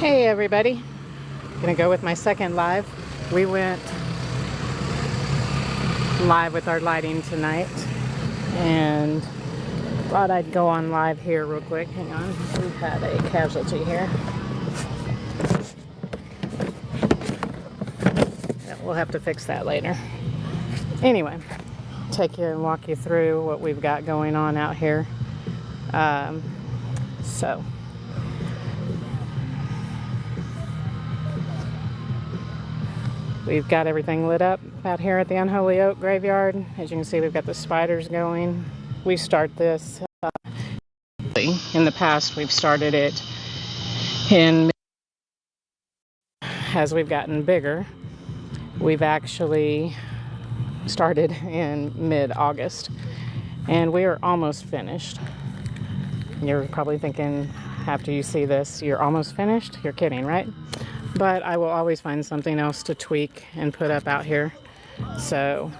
Hey everybody, gonna go with my second live. We went live with our lighting tonight and thought I'd go on live here real quick. Hang on, we've had a casualty here. Yeah, we'll have to fix that later. Anyway, take you and walk you through what we've got going on out here. We've got everything lit up out here at the Unholy Oak graveyard. As you can see, we've got the spiders going. We start this in the past. We've started it in as we've gotten bigger. We've actually started in mid-August, and we are almost finished. You're probably thinking after you see this, you're almost finished? You're kidding, right? But I will always find something else to tweak and put up out here. So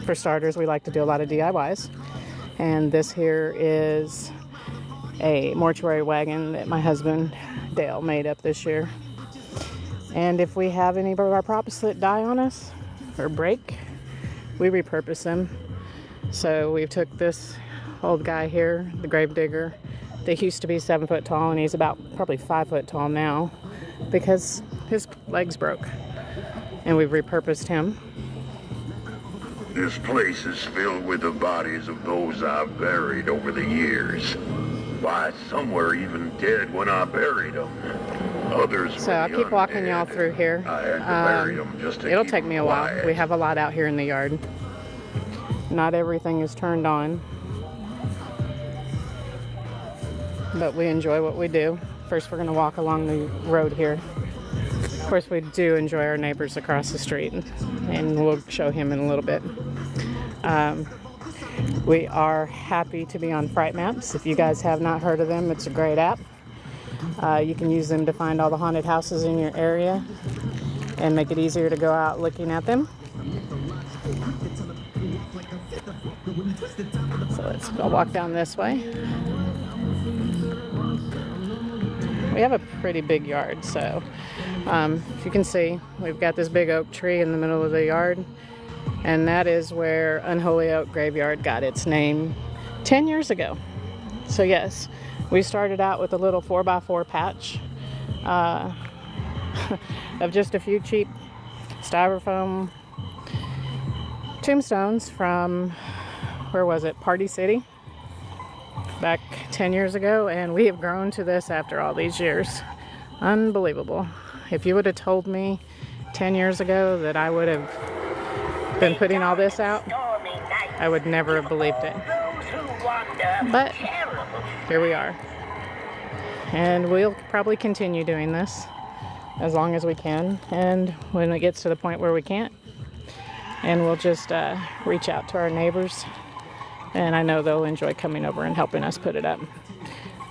for starters, we like to do a lot of DIYs. And this here is a mortuary wagon that my husband Dale made up this year. And if we have any of our props that die on us or break, we repurpose them. So we took this old guy here, the grave digger. They used to be 7 foot tall, and he's about probably 5 foot tall now because his legs broke, and we've repurposed him. This place is filled with the bodies of those I've buried over the years. Why, some were even dead when I buried them. Others So I'll keep walking y'all through here. I had to bury them just to It'll keep take me a quiet. while. We have a lot out here in the yard. Not everything is turned on, but we enjoy what we do. First, we're going to walk along the road here. Of course, we do enjoy our neighbors across the street, and we'll show him in a little bit. We are happy to be on Fright Maps. If you guys have not heard of them, it's a great app. You can use them to find all the haunted houses in your area and make it easier to go out looking at them. So let's go walk down this way. We have a pretty big yard, so if you can see, we've got this big oak tree in the middle of the yard, and that is where Unholy Oak Graveyard got its name 10 years ago. So yes, we started out with a little 4x4 patch of just a few cheap styrofoam tombstones from, where was it, Party City, back 10 years ago, and we have grown to this after all these years. Unbelievable. If you would have told me 10 years ago that I would have been putting all this out, I would never have believed it. But here we are. And we'll probably continue doing this as long as we can, and when it gets to the point where we can't, and we'll just reach out to our neighbors, and I know they'll enjoy coming over and helping us put it up.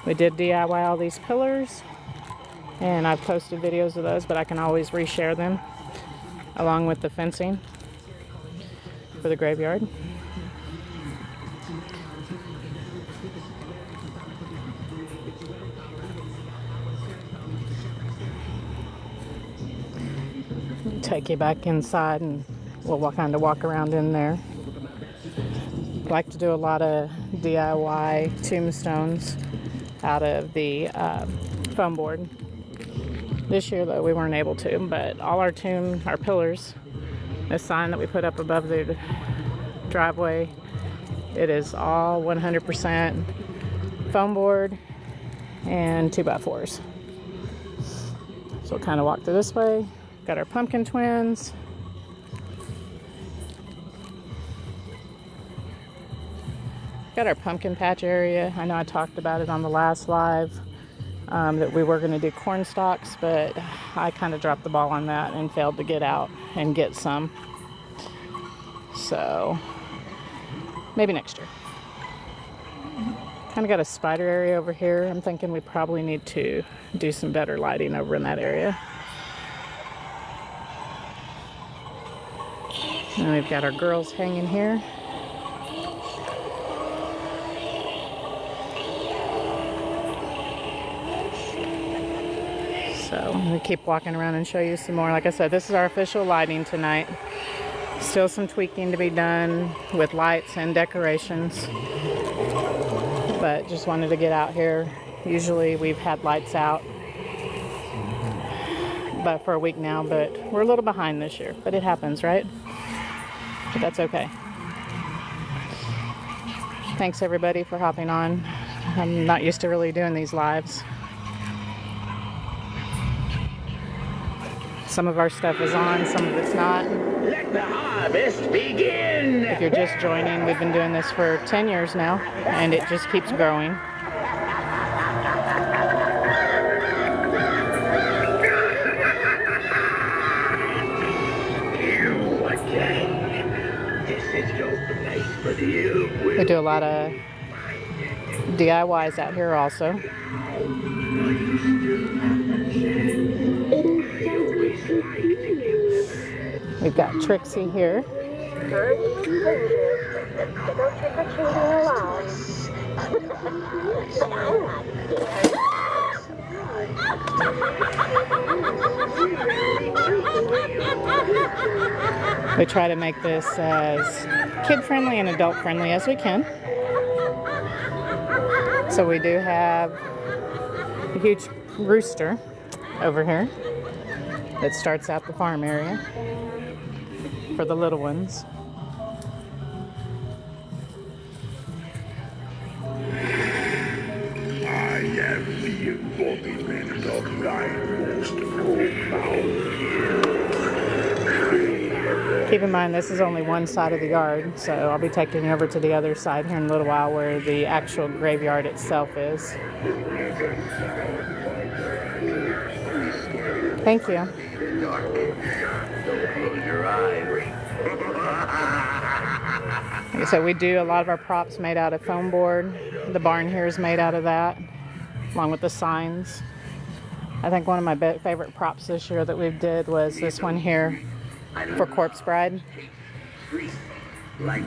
We did DIY all these pillars, and I've posted videos of those, but I can always reshare them along with the fencing for the graveyard. Take you back inside, and we'll kind of walk around in there. Like to do a lot of DIY tombstones out of the foam board. This year, though, we weren't able to, but all our pillars, the sign that we put up above the driveway, it is all 100% foam board and 2x4s. So we'll kind of walk through this way. Got our pumpkin twins. Got our pumpkin patch area. I know I talked about it on the last live, that we were going to do corn stalks, but I kind of dropped the ball on that and failed to get out and get some. So maybe next year. Kind of got a spider area over here. I'm thinking we probably need to do some better lighting over in that area. And we've got our girls hanging here. So I'm going to keep walking around and show you some more. Like I said, this is our official lighting tonight. Still some tweaking to be done with lights and decorations. But just wanted to get out here. Usually we've had lights out but for a week now, but we're a little behind this year. But it happens, right? But that's okay. Thanks everybody for hopping on. I'm not used to really doing these lives. Some of our stuff is on, some of it's not. Let the harvest begin! If you're just joining, we've been doing this for 10 years now, and it just keeps growing. You again. This is your place for the ill will. We do a lot of DIYs out here also. We've got Trixie here. We try to make this as kid-friendly and adult-friendly as we can. So we do have a huge rooster over here that starts out the farm area for the little ones. I am the embodiment of thy most profound. Keep in mind this is only one side of the yard, so I'll be taking you over to the other side here in a little while where the actual graveyard itself is. Thank you. Close your eyes. Like I said, we do a lot of our props made out of foam board. The barn here is made out of that, along with the signs. I think one of my favorite props this year that we did was this one here for Corpse Bride.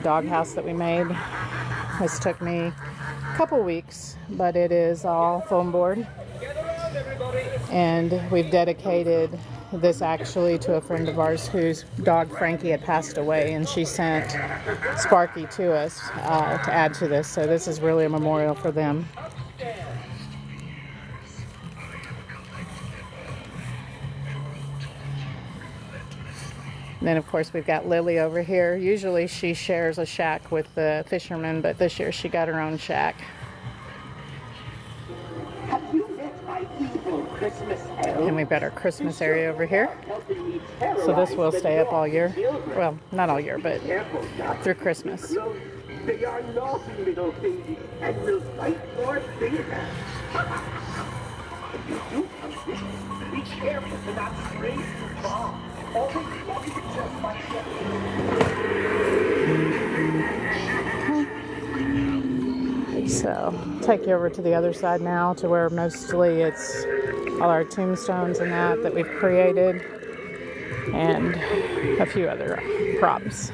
Doghouse that we made. This took me a couple weeks, but it is all foam board. And we've dedicated this actually to a friend of ours whose dog Frankie had passed away, and she sent Sparky to us to add to this. So this is really a memorial for them. And then of course we've got Lily over here. Usually she shares a shack with the fishermen, but this year she got her own shack. And we've got our Christmas area over here. So this will stay up all year. Well, not all year, but through Christmas. They are naughty little babies and will fight for dinner. If you do something, be careful to not stray too far. So, take you over to the other side now to where mostly it's all our tombstones and that we've created, and a few other props.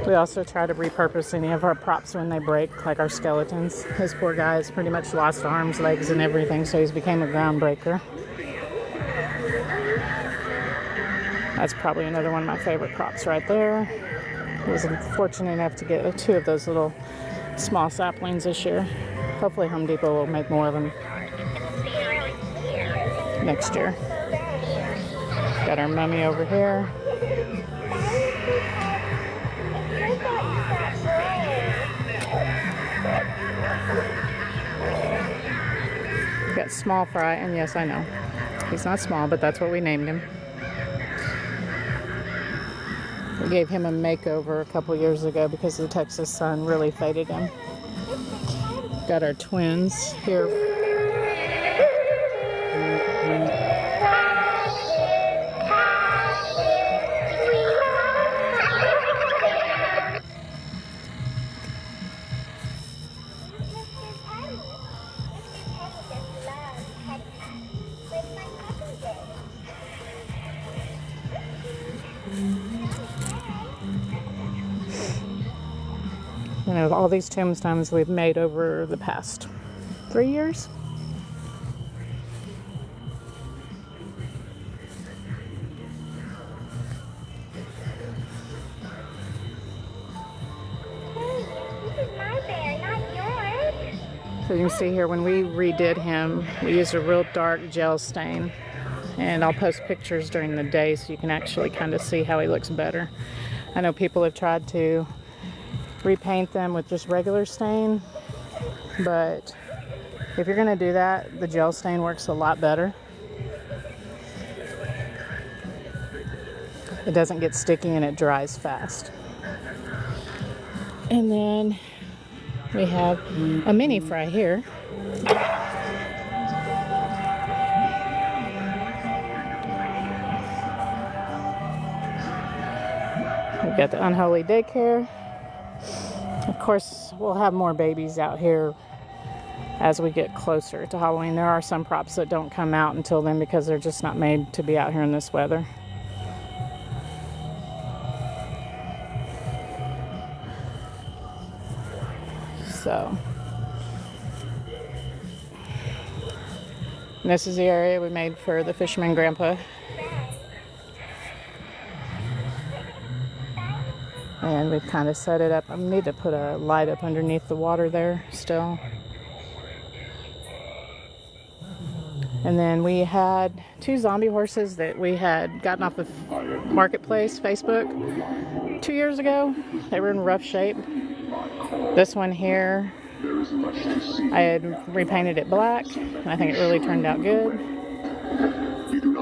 We also try to repurpose any of our props when they break, like our skeletons. This poor guy has pretty much lost arms, legs, and everything, so he's became a ground breaker. That's probably another one of my favorite props right there. I was fortunate enough to get 2 of those little small saplings this year. Hopefully Home Depot will make more of them next year. Got our mummy over here. Got Small Fry, and yes, I know. He's not small, but that's what we named him. We gave him a makeover a couple years ago because the Texas sun really faded him. Got our twins here. You know, all these tombstones we've made over the past 3 years. So you can see here, when we redid him, we used a real dark gel stain. And I'll post pictures during the day so you can actually kind of see how he looks better. I know people have tried to repaint them with just regular stain, but if you're going to do that, the gel stain works a lot better. It doesn't get sticky and it dries fast. And then we have a mini fry here. We've got the Unholy daycare. Of course, we'll have more babies out here as we get closer to Halloween. There are some props that don't come out until then because they're just not made to be out here in this weather. So, and this is the area we made for the fisherman grandpa. And we've kind of set it up. I need to put a light up underneath the water there still. And then we had 2 zombie horses that we had gotten off the Marketplace, Facebook, 2 years ago. They were in rough shape. This one here, I had repainted it black. I think it really turned out good.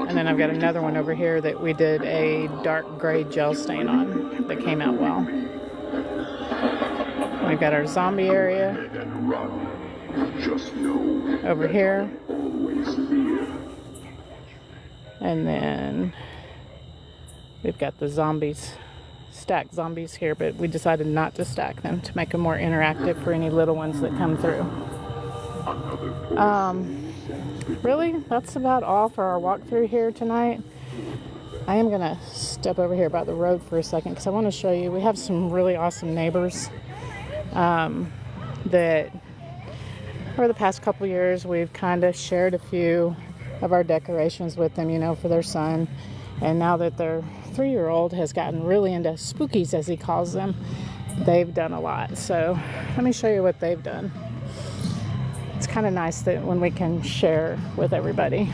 And then I've got another one over here that we did a dark gray gel stain on that came out well. We've got our zombie area over here. And then we've got the zombies, stacked zombies here, but we decided not to stack them to make them more interactive for any little ones that come through. Really, that's about all for our walkthrough here tonight. I am gonna step over here by the road for a second because I want to show you, we have some really awesome neighbors that over the past couple years we've kind of shared a few of our decorations with them, you know, for their son. And now that their 3-year-old has gotten really into spookies, as he calls them, they've done a lot. So let me show you what they've done. It's kind of nice that when we can share with everybody,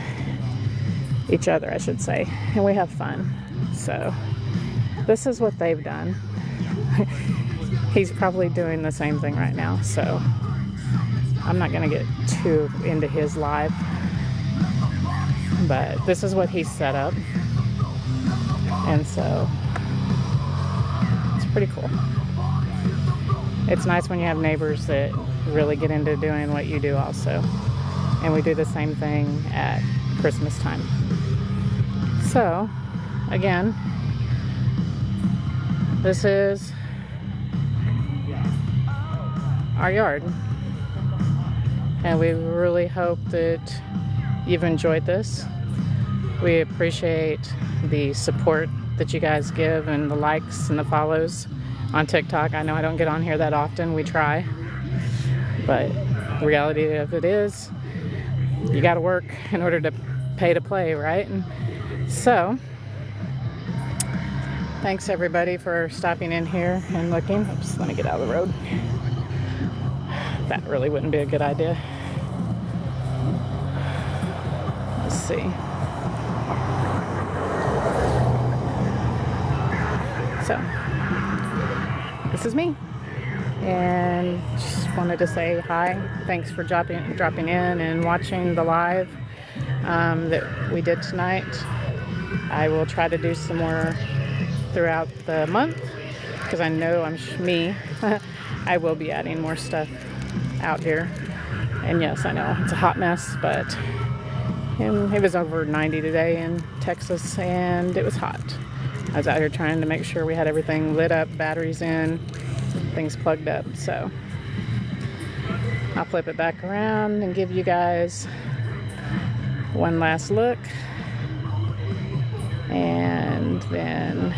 each other, I should say, and we have fun. So this is what they've done. He's probably doing the same thing right now, so I'm not going to get too into his life, but this is what he set up, and so it's pretty cool. It's nice when you have neighbors that really get into doing what you do also. And we do the same thing at Christmas time. So, again, this is our yard. And we really hope that you've enjoyed this. We appreciate the support that you guys give and the likes and the follows on TikTok. I know I don't get on here that often. We try. But the reality of it is, you got to work in order to pay to play, right? And so, thanks everybody for stopping in here and looking. Oops, let me get out of the road. That really wouldn't be a good idea. Let's see. So, this is me. And just wanted to say hi. Thanks for dropping in and watching the live that we did tonight. I will try to do some more throughout the month because I know I will be adding more stuff out here. And yes, I know it's a hot mess, but it was over 90 today in Texas and it was hot. I was out here trying to make sure we had everything lit up, batteries in, things plugged up. So I'll flip it back around and give you guys one last look, and then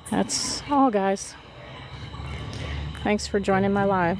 That's all, guys. Thanks for joining my live.